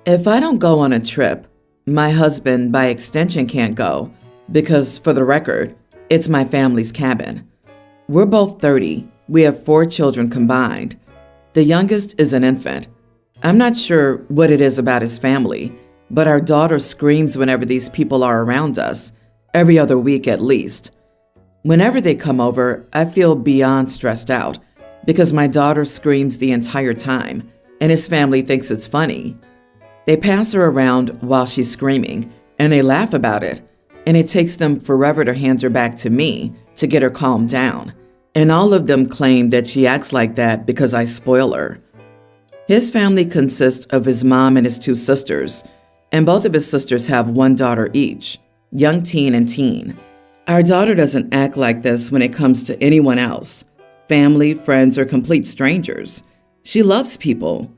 If I don't go on a trip, my husband, by extension, can't go because, for the record, it's my family's cabin. We're both 30. We have 4 children combined. The youngest is an infant. I'm not sure what it is about his family, but our daughter screams whenever these people are around us, every other week at least. Whenever they come over, I feel beyond stressed out because my daughter screams the entire time, and his family thinks it's funny. They pass her around while she's screaming, and they laugh about it, and it takes them forever to hand her back to me to get her calmed down. And all of them claim that she acts like that because I spoil her. His family consists of his mom and his 2 sisters, and both of his sisters have 1 daughter each, young teen and teen. Our daughter doesn't act like this when it comes to anyone else, family, friends, or complete strangers. She loves people.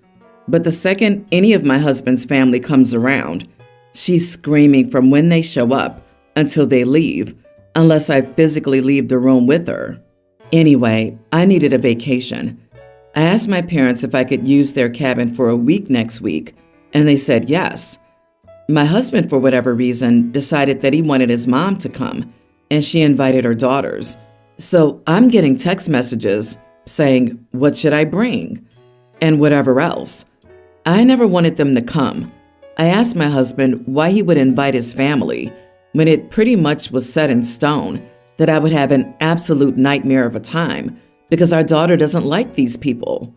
But the second any of my husband's family comes around, she's screaming from when they show up until they leave, unless I physically leave the room with her. Anyway, I needed a vacation. I asked my parents if I could use their cabin for a week next week, and they said yes. My husband, for whatever reason, decided that he wanted his mom to come, and she invited her daughters. So I'm getting text messages saying, "What should I bring?" and whatever else. I never wanted them to come. I asked my husband why he would invite his family when it pretty much was set in stone that I would have an absolute nightmare of a time because our daughter doesn't like these people.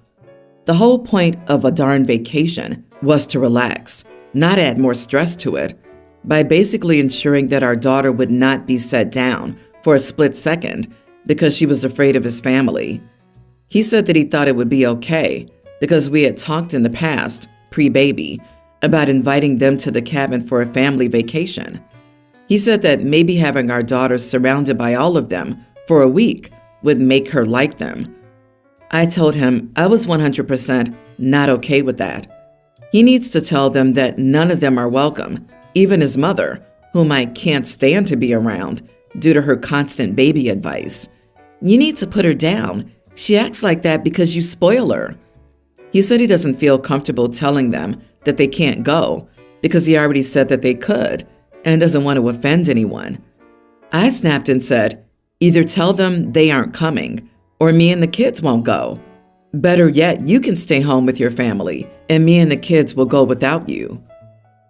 The whole point of a darn vacation was to relax, not add more stress to it, by basically ensuring that our daughter would not be set down for a split second because she was afraid of his family. He said that he thought it would be okay because we had talked in the past, pre-baby, about inviting them to the cabin for a family vacation. He said that maybe having our daughter surrounded by all of them for a week would make her like them. I told him I was 100% not okay with that. He needs to tell them that none of them are welcome, even his mother, whom I can't stand to be around due to her constant baby advice. You need to put her down. She acts like that because you spoil her. He said he doesn't feel comfortable telling them that they can't go because he already said that they could and doesn't want to offend anyone. I snapped and said, either tell them they aren't coming or me and the kids won't go. Better yet, you can stay home with your family and me and the kids will go without you.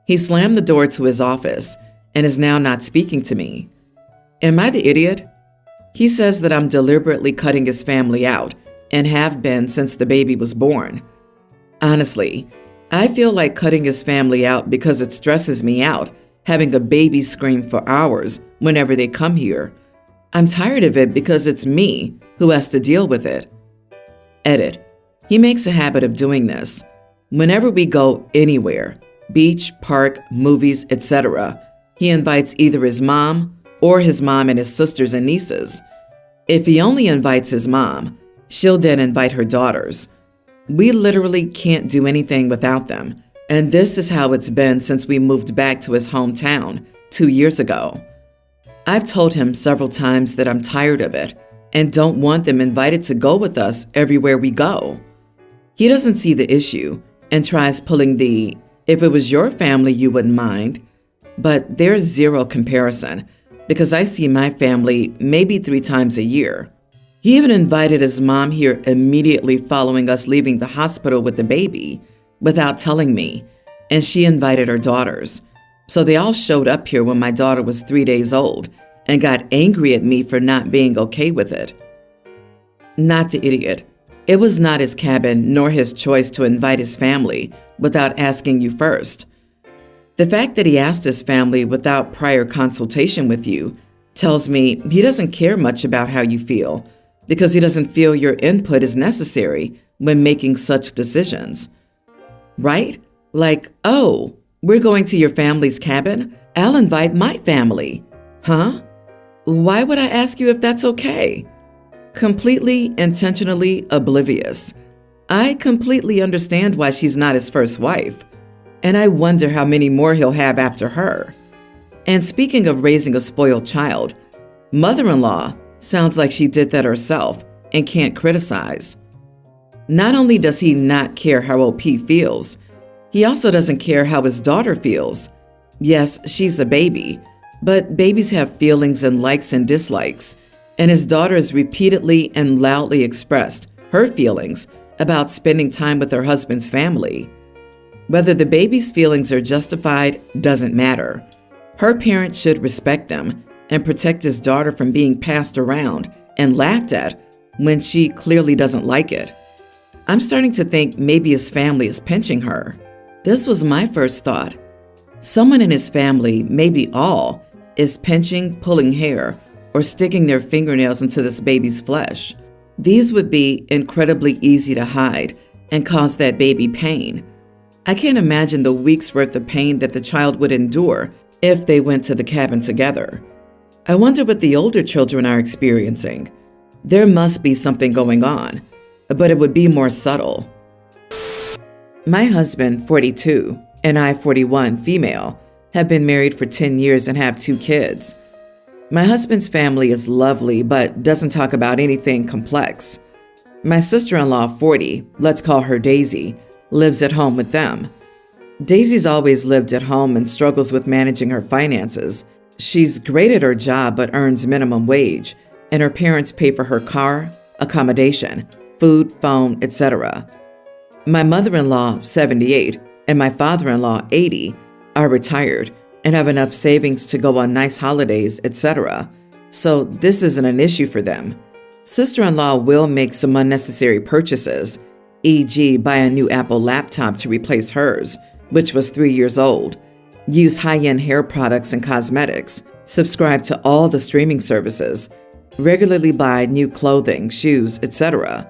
He slammed the door to his office and is now not speaking to me. Am I the idiot? He says that I'm deliberately cutting his family out and have been since the baby was born. Honestly, I feel like cutting his family out because it stresses me out having a baby scream for hours whenever they come here. I'm tired of it because it's me who has to deal with it. Edit. He makes a habit of doing this. Whenever we go anywhere, beach, park, movies, etc., he invites either his mom or his mom and his sisters and nieces. If he only invites his mom, she'll then invite her daughters. We literally can't do anything without them, and this is how it's been since we moved back to his hometown 2 years ago. I've told him several times that I'm tired of it and don't want them invited to go with us everywhere we go. He doesn't see the issue and tries pulling the, if it was your family you wouldn't mind, but there's zero comparison because I see my family maybe 3 times a year. He even invited his mom here immediately following us leaving the hospital with the baby without telling me, and she invited her daughters. So they all showed up here when my daughter was 3 days old and got angry at me for not being okay with it. Not the idiot. It was not his cabin nor his choice to invite his family without asking you first. The fact that he asked his family without prior consultation with you tells me he doesn't care much about how you feel because he doesn't feel your input is necessary when making such decisions. Right? Like, oh, we're going to your family's cabin? I'll invite my family. Huh? Why would I ask you if that's okay? Completely, intentionally oblivious. I completely understand why she's not his first wife, and I wonder how many more he'll have after her. And speaking of raising a spoiled child, mother-in-law sounds like she did that herself and can't criticize. Not only does he not care how old P feels, He also doesn't care how his daughter feels. Yes, she's a baby, but babies have feelings and likes and dislikes, and his daughter has repeatedly and loudly expressed her feelings about spending time with her husband's family. Whether the baby's feelings are justified doesn't matter. Her parents should respect them and protect his daughter from being passed around and laughed at when she clearly doesn't like it. I'm starting to think maybe his family is pinching her. This was my first thought. Someone in his family, maybe all, is pinching, pulling hair, or sticking their fingernails into this baby's flesh. These would be incredibly easy to hide and cause that baby pain. I can't imagine the weeks' worth of pain that the child would endure if they went to the cabin together. I wonder what the older children are experiencing. There must be something going on, but it would be more subtle. My husband, 42, and I, 41, female, have been married for 10 years and have 2 kids. My husband's family is lovely, but doesn't talk about anything complex. My sister-in-law, 40, let's call her Daisy, lives at home with them. Daisy's always lived at home and struggles with managing her finances. She's great at her job but earns minimum wage, and her parents pay for her car, accommodation, food, phone, etc. My mother-in-law, 78, and my father-in-law, 80, are retired and have enough savings to go on nice holidays, etc. So this isn't an issue for them. Sister-in-law will make some unnecessary purchases, e.g. buy a new Apple laptop to replace hers, which was 3 years old, use high-end hair products and cosmetics, subscribe to all the streaming services, regularly buy new clothing, shoes, etc.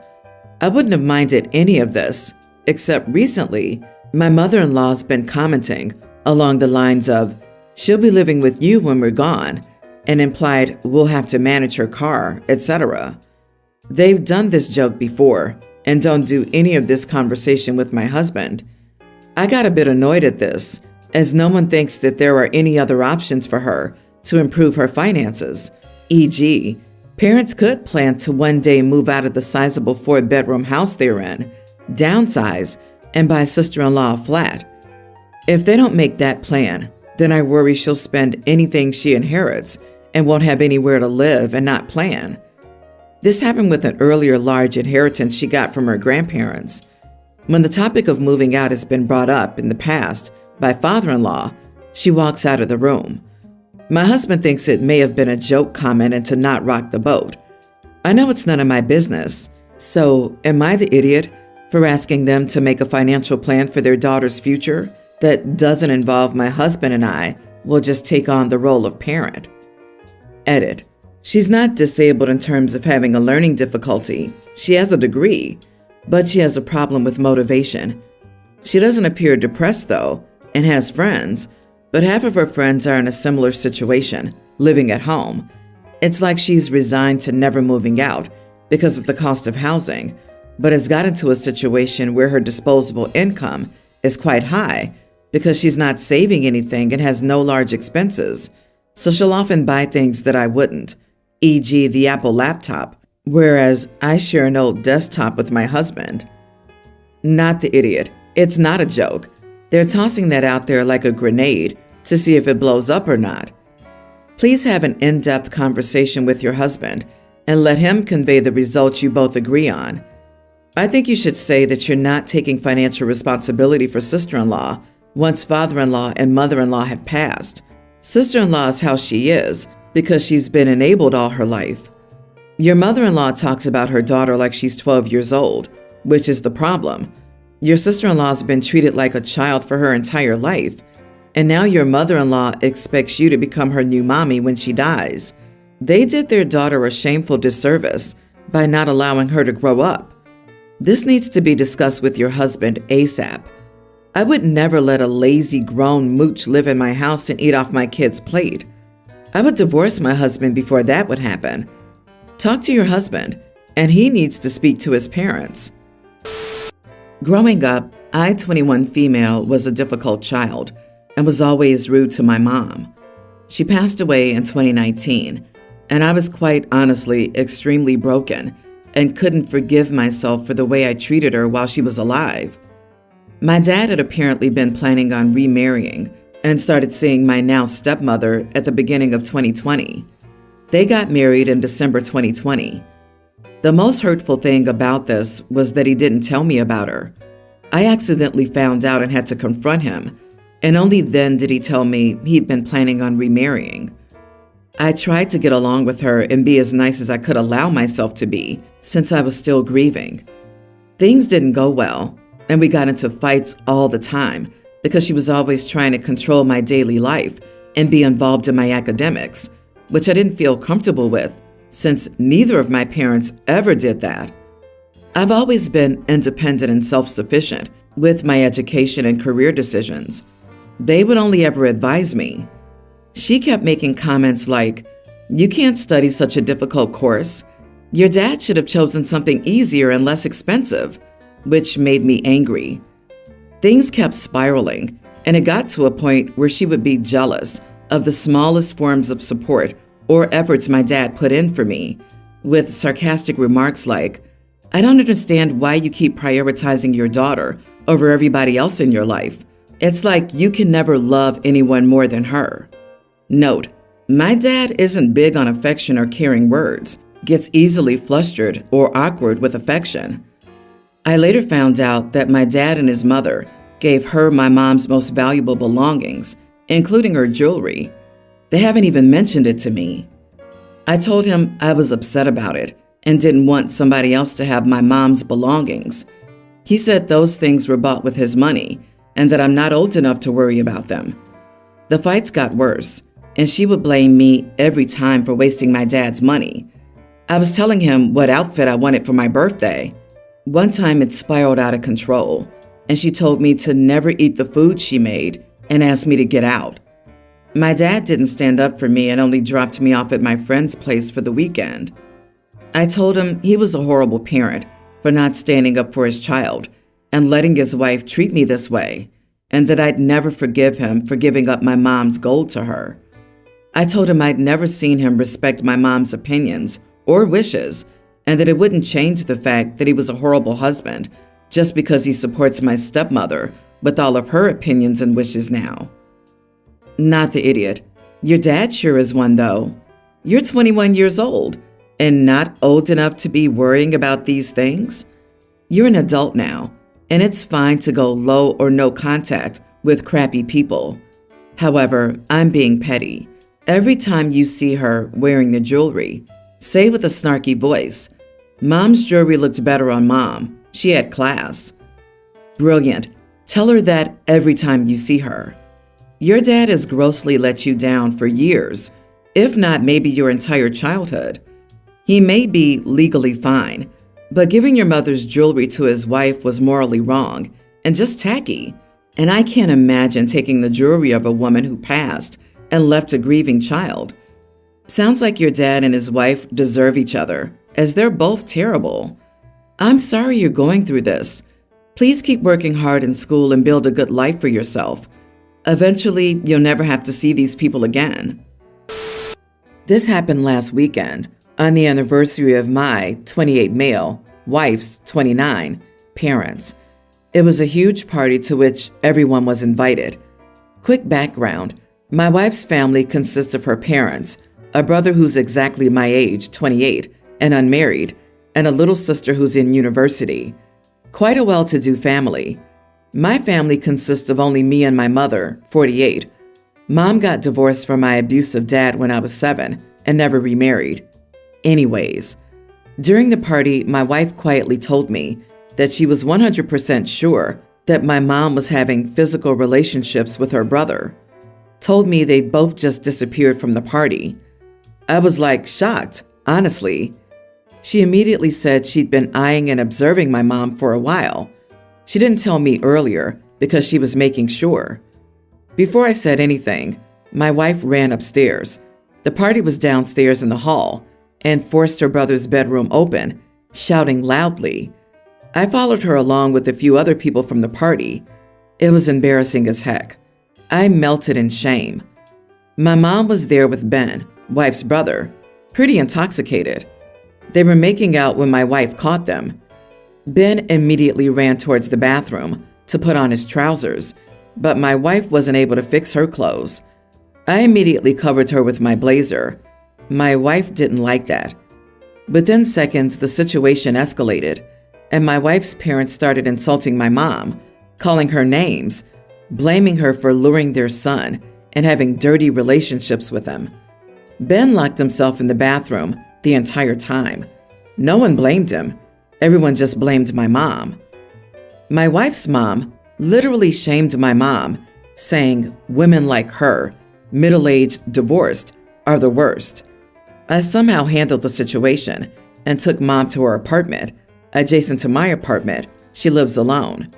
I wouldn't have minded any of this, except recently, my mother-in-law's been commenting along the lines of, "She'll be living with you when we're gone," and implied we'll have to manage her car, etc. They've done this joke before and don't do any of this conversation with my husband. I got a bit annoyed at this, as no one thinks that there are any other options for her to improve her finances, e.g., parents could plan to one day move out of the sizable 4-bedroom house they're in, downsize, and buy sister-in-law a flat. If they don't make that plan, then I worry she'll spend anything she inherits and won't have anywhere to live and not plan. This happened with an earlier large inheritance she got from her grandparents. When the topic of moving out has been brought up in the past by father-in-law, she walks out of the room. My husband thinks it may have been a joke comment and to not rock the boat. I know it's none of my business, so am I the idiot for asking them to make a financial plan for their daughter's future that doesn't involve my husband and I will just take on the role of parent? Edit. She's not disabled in terms of having a learning difficulty. She has a degree, but she has a problem with motivation. She doesn't appear depressed, though, and has friends, but half of her friends are in a similar situation, living at home. It's like she's resigned to never moving out because of the cost of housing, but has got into a situation where her disposable income is quite high because she's not saving anything and has no large expenses. So she'll often buy things that I wouldn't, e.g. the Apple laptop, whereas I share an old desktop with my husband. Not the idiot. It's not a joke. They're tossing that out there like a grenade to see if it blows up or not. Please have an in-depth conversation with your husband and let him convey the results you both agree on. I think you should say that you're not taking financial responsibility for sister-in-law once father-in-law and mother-in-law have passed. Sister-in-law is how she is because she's been enabled all her life. Your mother-in-law talks about her daughter like she's 12 years old, which is the problem. Your sister-in-law's been treated like a child for her entire life, and now your mother-in-law expects you to become her new mommy when she dies. They did their daughter a shameful disservice by not allowing her to grow up. This needs to be discussed with your husband ASAP. I would never let a lazy grown mooch live in my house and eat off my kid's plate. I would divorce my husband before that would happen. Talk to your husband, and he needs to speak to his parents. Growing up, I, 21 female, was a difficult child and was always rude to my mom. She passed away in 2019, and I was quite honestly extremely broken and couldn't forgive myself for the way I treated her while she was alive. My dad had apparently been planning on remarrying and started seeing my now stepmother at the beginning of 2020. They got married in December 2020. The most hurtful thing about this was that he didn't tell me about her. I accidentally found out and had to confront him, and only then did he tell me he'd been planning on remarrying. I tried to get along with her and be as nice as I could allow myself to be, since I was still grieving. Things didn't go well, and we got into fights all the time because she was always trying to control my daily life and be involved in my academics, which I didn't feel comfortable with, since neither of my parents ever did that. I've always been independent and self-sufficient with my education and career decisions. They would only ever advise me. She kept making comments like, "You can't study such a difficult course. Your dad should have chosen something easier and less expensive," which made me angry. Things kept spiraling, and it got to a point where she would be jealous of the smallest forms of support or efforts my dad put in for me, with sarcastic remarks like, "I don't understand why you keep prioritizing your daughter over everybody else in your life. It's like you can never love anyone more than her." Note, my dad isn't big on affection or caring words, gets easily flustered or awkward with affection. I later found out that my dad and his mother gave her my mom's most valuable belongings, including her jewelry. They haven't even mentioned it to me. I told him I was upset about it and didn't want somebody else to have my mom's belongings. He said those things were bought with his money and that I'm not old enough to worry about them. The fights got worse, and she would blame me every time for wasting my dad's money. I was telling him what outfit I wanted for my birthday. One time it spiraled out of control, and she told me to never eat the food she made and asked me to get out. My dad didn't stand up for me and only dropped me off at my friend's place for the weekend. I told him he was a horrible parent for not standing up for his child and letting his wife treat me this way, and that I'd never forgive him for giving up my mom's gold to her. I told him I'd never seen him respect my mom's opinions or wishes, and that it wouldn't change the fact that he was a horrible husband just because he supports my stepmother with all of her opinions and wishes now. Not the idiot. Your dad sure is one, though. You're 21 years old and not old enough to be worrying about these things. You're an adult now, and it's fine to go low or no contact with crappy people. However, I'm being petty. Every time you see her wearing the jewelry, say with a snarky voice, "Mom's jewelry looked better on Mom. She had class." Brilliant. Tell her that every time you see her. Your dad has grossly let you down for years, if not maybe your entire childhood. He may be legally fine, but giving your mother's jewelry to his wife was morally wrong and just tacky. And I can't imagine taking the jewelry of a woman who passed and left a grieving child. Sounds like your dad and his wife deserve each other, as they're both terrible. I'm sorry you're going through this. Please keep working hard in school and build a good life for yourself. Eventually, you'll never have to see these people again. This happened last weekend, on the anniversary of my 28 male, wife's 29 parents. It was a huge party to which everyone was invited. Quick background. My wife's family consists of her parents, a brother who's exactly my age, 28, and unmarried, and a little sister who's in university. Quite a well-to-do family. My family consists of only me and my mother, 48. Mom got divorced from my abusive dad when I was 7 and never remarried. Anyways, during the party, my wife quietly told me that she was 100% sure that my mom was having physical relationships with her brother. Told me they'd both just disappeared from the party. I was shocked, honestly. She immediately said she'd been eyeing and observing my mom for a while. She didn't tell me earlier because she was making sure. Before I said anything, my wife ran upstairs. The party was downstairs in the hall and forced her brother's bedroom open, shouting loudly. I followed her along with a few other people from the party. It was embarrassing as heck. I melted in shame. My mom was there with Ben, wife's brother, pretty intoxicated. They were making out when my wife caught them. Ben immediately ran towards the bathroom, to put on his trousers, but my wife wasn't able to fix her clothes. I immediately covered her with my blazer. My wife didn't like that. Within seconds, the situation escalated, and my wife's parents started insulting my mom, calling her names, blaming her for luring their son and having dirty relationships with him. Ben locked himself in the bathroom the entire time. No one blamed him. Everyone just blamed my mom. My wife's mom literally shamed my mom, saying women like her, middle-aged, divorced, are the worst. I somehow handled the situation and took mom to her apartment. Adjacent to my apartment, she lives alone.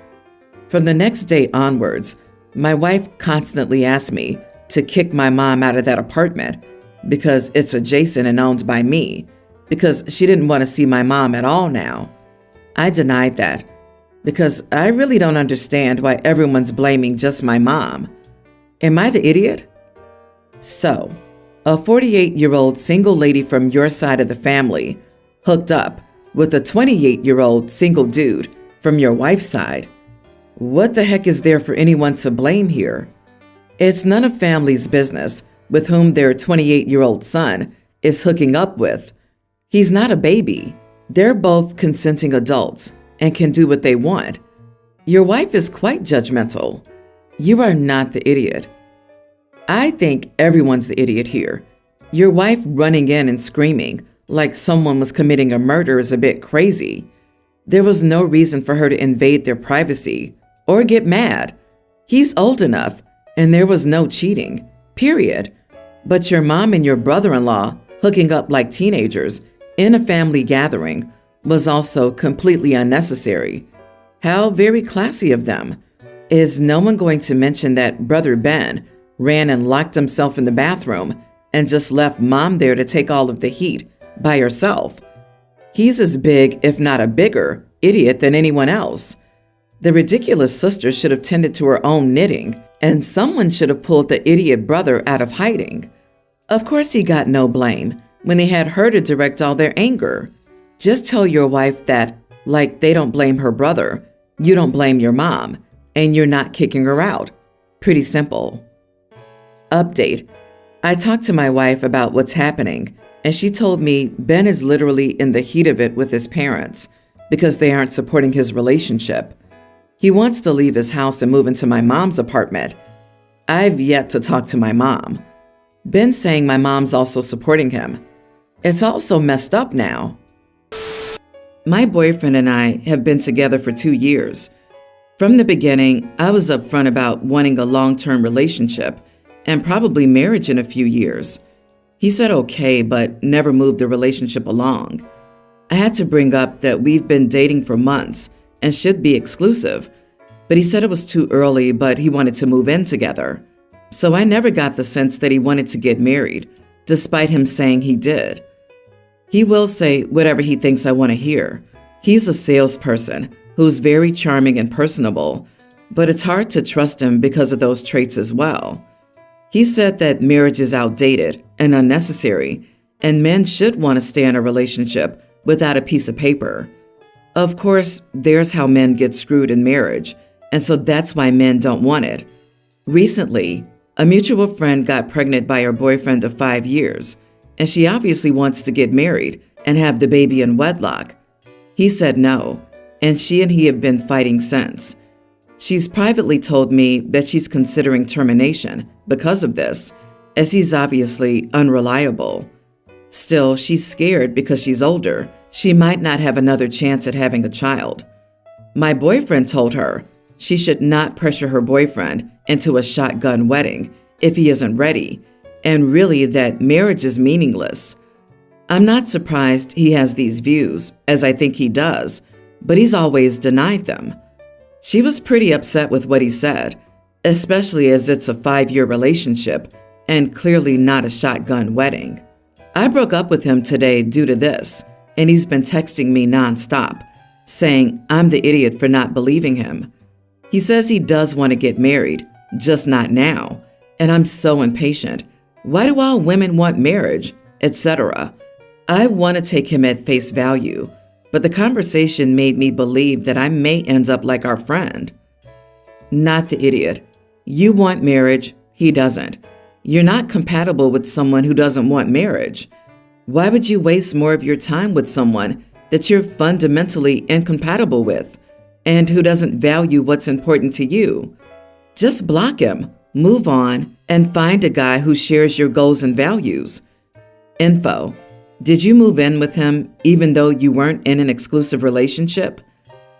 From the next day onwards, my wife constantly asked me to kick my mom out of that apartment because it's adjacent and owned by me, because she didn't want to see my mom at all now. I denied that because I really don't understand why everyone's blaming just my mom. Am I the idiot? So, a 48-year-old single lady from your side of the family hooked up with a 28-year-old single dude from your wife's side. What the heck is there for anyone to blame here? It's none of family's business with whom their 28-year-old son is hooking up with. He's not a baby. They're both consenting adults and can do what they want. Your wife is quite judgmental. You are not the idiot. I think everyone's the idiot here. Your wife running in and screaming like someone was committing a murder is a bit crazy. There was no reason for her to invade their privacy or get mad. He's old enough, and there was no cheating, period. But your mom and your brother-in-law hooking up like teenagers in a family gathering was also completely unnecessary. How very classy of them. Is no one going to mention that Brother Ben ran and locked himself in the bathroom and just left mom there to take all of the heat by herself? He's as big, if not a bigger, idiot than anyone else. The ridiculous sister should have tended to her own knitting, and someone should have pulled the idiot brother out of hiding. Of course he got no blame when they had her to direct all their anger. Just tell your wife that, like they don't blame her brother, you don't blame your mom, and you're not kicking her out. Pretty simple. Update. I talked to my wife about what's happening, and she told me Ben is literally in the heat of it with his parents because they aren't supporting his relationship. He wants to leave his house and move into my mom's apartment. I've yet to talk to my mom. Ben's saying my mom's also supporting him. It's all so messed up now. My boyfriend and I have been together for 2 years. From the beginning, I was upfront about wanting a long-term relationship and probably marriage in a few years. He said okay, but never moved the relationship along. I had to bring up that we've been dating for months and should be exclusive, but he said it was too early, but he wanted to move in together. So I never got the sense that he wanted to get married, despite him saying he did. He will say whatever he thinks I want to hear. He's a salesperson who's very charming and personable, but it's hard to trust him because of those traits as well. He said that marriage is outdated and unnecessary, and men should want to stay in a relationship without a piece of paper. Of course, there's how men get screwed in marriage, and so that's why men don't want it. Recently, a mutual friend got pregnant by her boyfriend of 5 years, and she obviously wants to get married and have the baby in wedlock. He said no, and she and he have been fighting since. She's privately told me that she's considering termination because of this, as he's obviously unreliable. Still, she's scared because she's older. She might not have another chance at having a child. My boyfriend told her she should not pressure her boyfriend into a shotgun wedding if he isn't ready, and really that marriage is meaningless. I'm not surprised he has these views, as I think he does, but he's always denied them. She was pretty upset with what he said, especially as it's a 5-year relationship and clearly not a shotgun wedding. I broke up with him today due to this, and he's been texting me nonstop, saying I'm the idiot for not believing him. He says he does want to get married, just not now, and I'm so impatient. Why do all women want marriage, etc.? I want to take him at face value, but the conversation made me believe that I may end up like our friend. Not the idiot. You want marriage, he doesn't. You're not compatible with someone who doesn't want marriage. Why would you waste more of your time with someone that you're fundamentally incompatible with and who doesn't value what's important to you? Just block him, move on, and find a guy who shares your goals and values. Info. Did you move in with him even though you weren't in an exclusive relationship?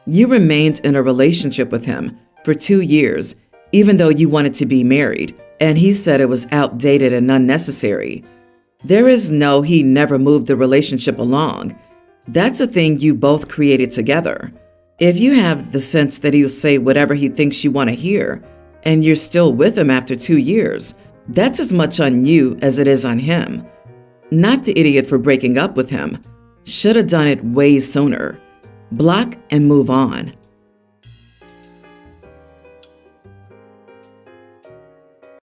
You remained in a relationship with him for 2 years, even though you wanted to be married, and he said it was outdated and unnecessary. There is no he never moved the relationship along. That's a thing you both created together. If you have the sense that he'll say whatever he thinks you want to hear, and you're still with him after 2 years, that's as much on you as it is on him. Not the idiot for breaking up with him. Should have done it way sooner. Block and move on.